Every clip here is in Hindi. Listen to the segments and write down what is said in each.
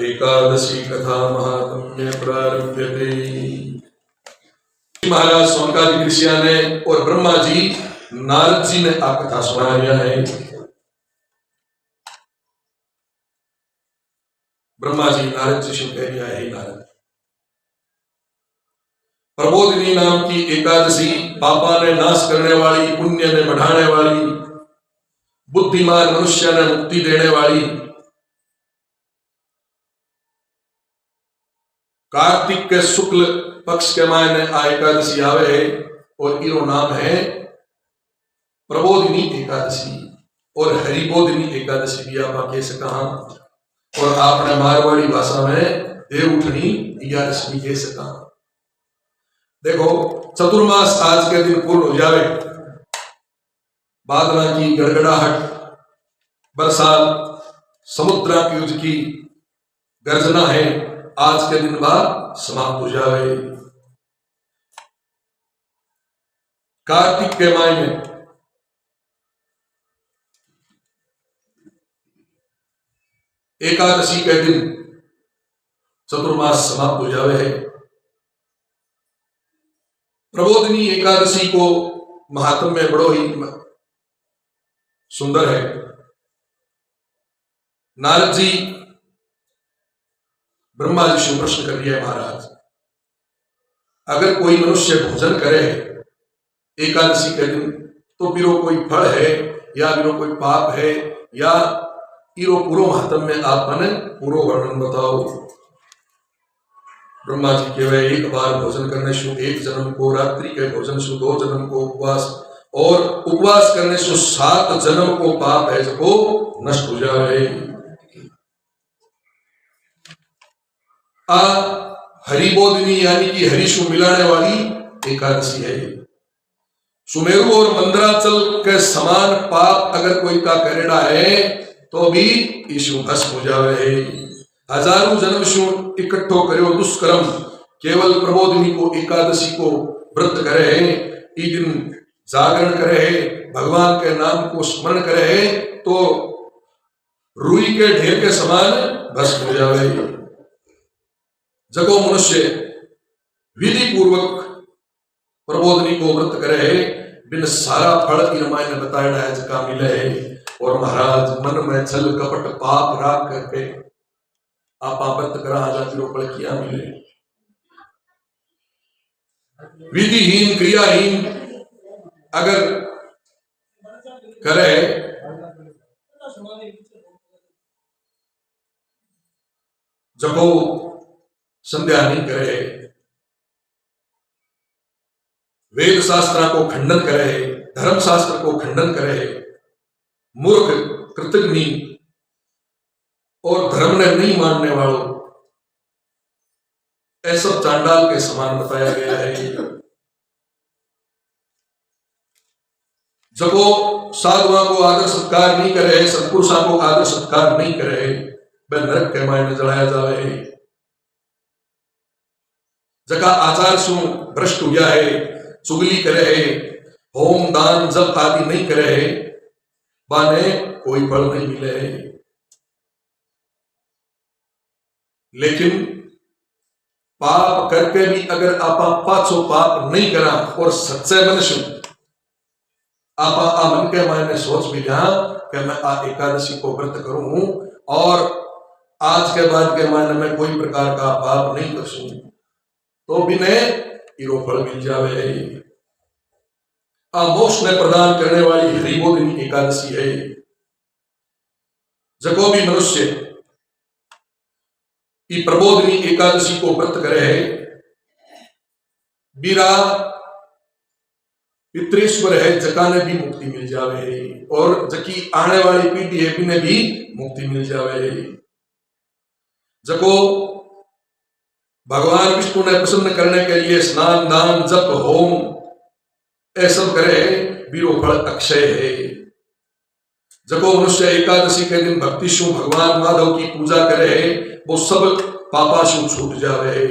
एकादशी कथा महात्म्य प्रारंभ्यते। महाराज सौनकादि ऋषियों ने और ब्रह्मा जी नारद जी ने आ कथा सुनाया है। ब्रह्मा जी नारद जी से कह दिया है, नारद प्रबोधिनी नाम की एकादशी पापा ने नाश करने वाली, पुण्य ने बढ़ाने वाली, बुद्धिमान मनुष्य ने मुक्ति देने वाली, कार्तिक के शुक्ल पक्ष के मायने आ एकादशी आवे है और इरो नाम है प्रबोधिनी एकादशी और हरिबोधिनी एकादशी भी आप कह सका और आपने मारवाड़ी भाषा में देवउठनी एकादशी कह सका। देखो चतुर्मास आज के दिन पूर्ण हो जावे, बादलों की गड़गड़ाहट, बरसात, समुद्र की युद्ध की गर्जना है, आज के दिन बाद समाप्त हो जावे। कार्तिक के मायने एकादशी के दिन चतुर्मास समाप्त हो जावे है। प्रबोधिनी एकादशी को महात्म्य बड़ो ही सुंदर है। नारद जी ब्रह्मा जी से प्रश्न कर दिया है, महाराज अगर कोई मनुष्य भोजन करे एकादशी के दिन तो बिरो कोई फल है या बिरो कोई पाप है या इरो पूरो महात्म्य आपने पूरो वर्णन बताओ। ब्रह्मा जी के एक बार भोजन करने से एक जन्म को, रात्रि के भोजन से 2 जन्म को उपवास और उपवास करने से 7 जन्म को पाप है जो नष्ट हो जाए। हरिबोधिनी यानी कि हरिशु मिलाने वाली एकादशी है। सुमेरु और मंदराचल के समान पाप अगर कोई का करेड़ा है तो भी ईशु भस्म हो जावे। हजारों जन्म से इकट्ठो करो दुष्कर्म, केवल प्रबोधिनी को एकादशी को व्रत करे है, ई दिन जागरण करे है, भगवान के नाम को स्मरण करे है तो रुई के ढेर के समान भस्म हो जावे। जगो मनुष्य विधि पूर्वक प्रबोधिनी को व्रत करे है, बिन सारा फल की रामायण ने बताया है जका मिले है। और महाराज मन में छल कपट पाप राग करके आप व्रत करा जाती फल किया मिले। विधिहीन क्रियाहीन अगर करे, जब संध्या नहीं करे, वेद शास्त्र को खंडन करे, धर्म शास्त्र को खंडन करे, मूर्ख कृतज्ञ और धर्म ने नहीं मानने वालों, ऐसा चांडाल के समान बताया गया है। जब वो साधुओं को आदर सत्कार नहीं करे, सत्पुरुषों को आदर सत्कार नहीं करे, वह नरक के मायने जलाया जावे। जका आचार सु भ्रष्ट हुआ है, चुगली करे है, होम दान जप आदि नहीं करे है, बाने कोई फल नहीं मिले है। लेकिन पाप करके भी अगर आपा पाछो पाप नहीं करा और सच्चे मन से आपा मन के मायने सोच भी लिया कि मैं आ एकादशी को व्रत करूं और आज के बाद के मायने में कोई प्रकार का पाप नहीं करूं तो भी ने इरो फल मिल जावे। मोक्ष ने प्रदान करने वाली हरिबोधिनी एकादशी है। जको भी मनुष्य प्रबोधिनी एकादशी को व्रत करे है, बीरा पितृश्वर है, जका ने भी मुक्ति मिल जावे और जकी आने वाली पीढ़ी है बिने भी मुक्ति मिल जावे। जको भगवान विष्णु ने प्रसन्न करने के लिए स्नान दान जप होम ये सब करे, बीरो फल अक्षय है। जको मनुष्य एकादशी के दिन भक्ति शु भगवान माधव की पूजा करे वो सब पापा शु छूट जावे।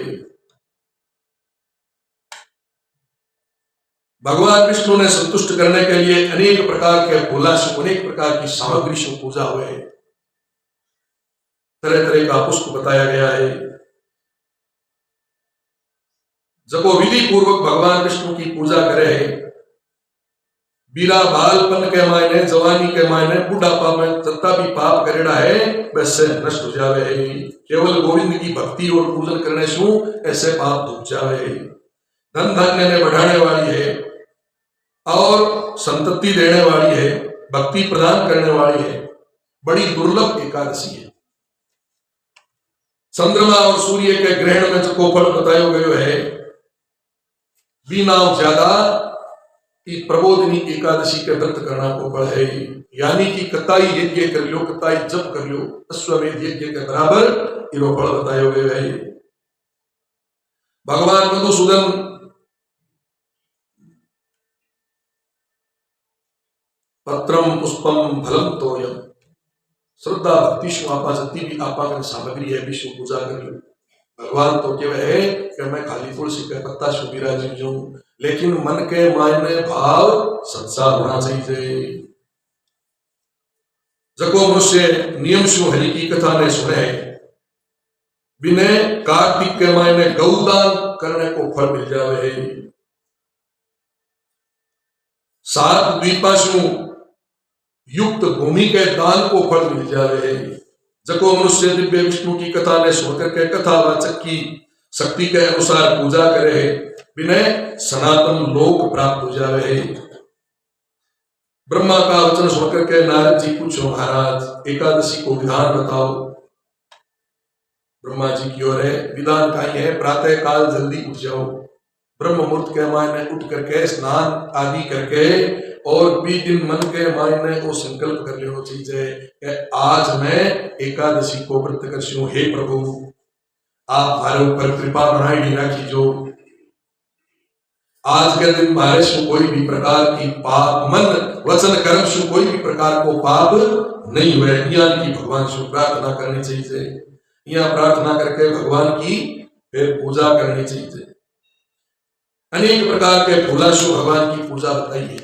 भगवान विष्णु ने संतुष्ट करने के लिए अनेक प्रकार के फूला शु, अनेक प्रकार की सामग्री शु पूजा हुए। तरह तरह का पुष्प बताया गया है। जको विधि पूर्वक भगवान विष्णु की पूजा करे, बीरा बालपन के मायने, जवानी के मायने, बुढ़ापा में जितना भी पाप करेड़ा है वैसे नष्ट हो जावे है। केवल गोविंद की भक्ति और पूजन करने से ऐसे पाप धुप जावे। धन धान्य ने बढ़ाने वाली है और संतति देने वाली है, भक्ति प्रदान करने वाली है, बड़ी दुर्लभ एकादशी है। चंद्रमा और सूर्य के ग्रहण में जो फल बताया गयो है, बिना ज्यादा कि प्रबोधिनी एकादशी के व्रत करना को फल है। यानी कि कताई यज्ञ कर लो, कताई जप कर लो, अश्वमेध यज्ञ के बराबर इरो फल बताया गयो है। भगवान मधुसूदन पत्रम पुष्पम फलम तोयम, श्रद्धा भक्ति शु आपा जती भी आपा का सामग्री है विष्णु पूजा कर लो। भगवान तो क्या है कि मैं खाली तुलसी का पत्ता शु विराजित जाऊं, लेकिन मन के मायने भाव संसार होना चाहिए। जको मनुष्य नियम शु हरि की कथा ने सुने, बिने कार्तिक के मायने गौदान करने को फल मिल जावे है। 7 द्वीपाशु युक्त भूमि के दान को फल मिल जावे। जको मनुष्य दिव्य विष्णु की कथा ने सुनकर के कथावाचक की शक्ति के अनुसार पूजा करे, विनय सनातन लोक प्राप्त हो जावे। ब्रह्मा का वचन सुनकर के नारद जी पूछो, महाराज एकादशी को विधान बताओ। ब्रह्मा जी की ओर है, विधान का ही है, प्रातः काल जल्दी उठ जाओ, ब्रह्म मुहूर्त के मायने उठ करके स्नान आदि करके और 20 दिन मन के मायने को संकल्प कर लेना चाहिए कि आज मैं एकादशी को व्रत करशू। हे प्रभु आप हमारे ऊपर कृपा बनाई राखी, जो आज के दिन हमारे से कोई भी प्रकार की पाप मन वचन कर्म से कोई भी प्रकार को पाप नहीं हुए। यहाँ की भगवान से प्रार्थना करनी चाहिए, यहाँ प्रार्थना करके भगवान की फिर पूजा करनी चाहिए। अनेक प्रकार के फूला शु भगवान की पूजा बताइए।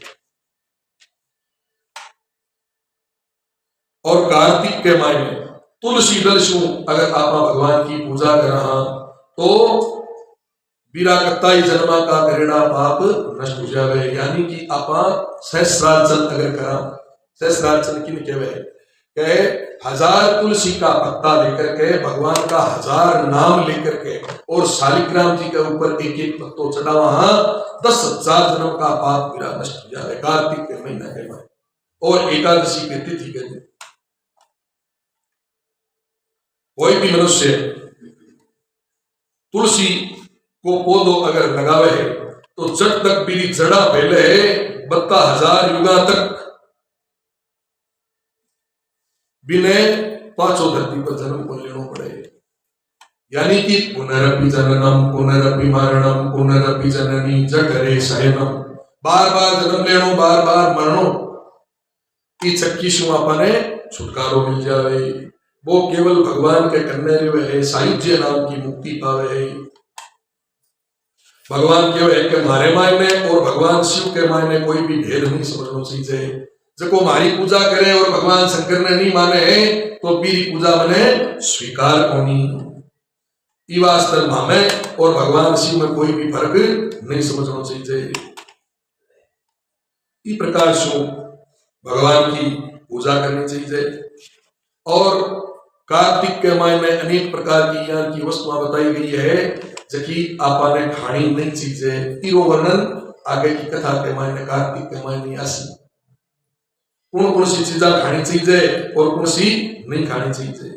और कार्तिक के मायने तुलसी दल शु अगर आप भगवान की पूजा कर रहा तो बीरा कत्ताई जन्मा का करेड़ा पाप नष्ट हो जावे। यानी कि आप सहस्रार्चन अगर करा, सहस्रार्चन किन कहवे, 1000 तुलसी का पत्ता लेकर के भगवान का 1000 नाम लेकर के और शालिग्राम जी के ऊपर एक एक पत्तो चढ़ावा, 10,000 जन्म का पाप मेरा नष्ट हो जाए। कार्तिक के महीना के में और एकादशी के तिथि के दिन कोई भी मनुष्य तुलसी को पौधो अगर लगावे है तो जट तक पीली जड़ा पहले 72,000 युगा तक बिने 5 धरती पर जन्म को लेना पड़े। यानी कि पुनरपि जननम पुनरपि मरणम पुनरपि जननी जठरे शयनम, बार बार जन्म लेनो बार बार मरणो की चक्की से आपने छुटकारो मिल जावे। वो केवल भगवान के करने है, सायुज्य नाम की मुक्ति पावे है। भगवान क्यों है कि हमारे मायने और भगवान शिव के मायने कोई भी भेद नहीं समझना चाहिए। जब हमारी पूजा करे और भगवान शंकर ने नहीं माने तो मेरी पूजा मने स्वीकार होनी। वास्तव हमें और भगवान शिव में कोई भी फर्क नहीं समझना चाहिए। इस प्रकार से भगवान की पूजा करनी चाहिए। और कार्तिक के मायने अनेक प्रकार की यहाँ की वस्तुएं बताई गई है जबकि आपने खानी नहीं चीजें। इरो वर्णन आगे की कथा के मायने कार्तिक के मायने आसी कौन कौन सी चीजें खानी चाहिए और कौन सी नहीं खानी चाहिए।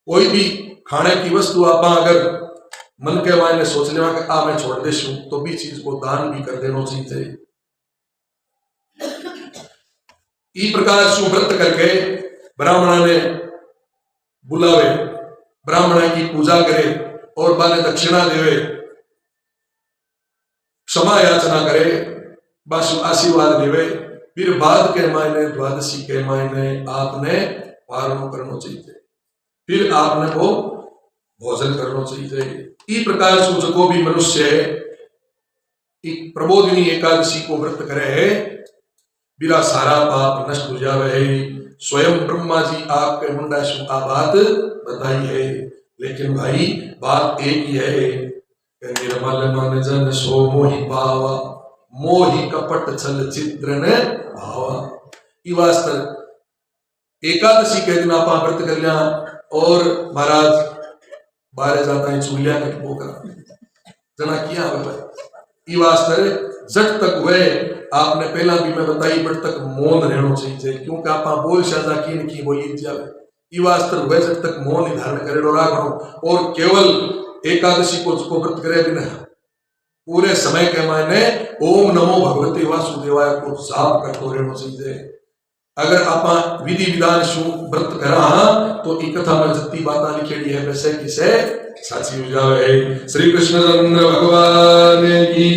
कोई भी खाने की वस्तु आप अगर मन के मायने सोच लेवा कि मैं छोड़ देशू तो भी चीज को दान भी कर देना चाहिए। इस प्रकार से व्रत करके ब्राह्मण ने बुलावे, ब्राह्मण की पूजा करे और बाने दक्षिणा देवे, क्षमा याचना करे, बस आशीर्वाद देवे। फिर बाद के मायने द्वादशी के मायने आपने पारण करना चाहिए, फिर आपने वो भोजन करना चाहिए। इस प्रकार से जो भी मनुष्य एक प्रबोधिनी एकादशी को व्रत करे है बिरा सारा पाप नष्ट हो जावे है। स्वयं ब्रह्मा जी आपके मुंडा शु आ बात बताई है। लेकिन भाई बात एक ही है कि निर्मल मन जन सो मोहि पावा, मोहि कपट छल चित्र न भावा। ई वास्ते एकादशी के दिन आप व्रत कर लिया और महाराज बारे जाता है चूलिया के पोकरा जना किया ई वास्ते जट तक हुए आपने पहला भी मैं बताई बट तक मौन रहना चाहिए, क्योंकि आप बोल शाजा की बोली जावे। ई वास्ते हुए जट तक मौन ही धारण करेडो राखो और केवल एकादशी को व्रत करे बिना पूरे समय के मायने ओम नमो भगवते वासुदेवाय को जाप करते रहना चाहिए। अगर आप विधि विधान शु व्रत करा तो ई कथा में जत्ती बात लिखेड़ी है वैसे की से साची हो जावे। श्री कृष्ण चंद्र भगवान की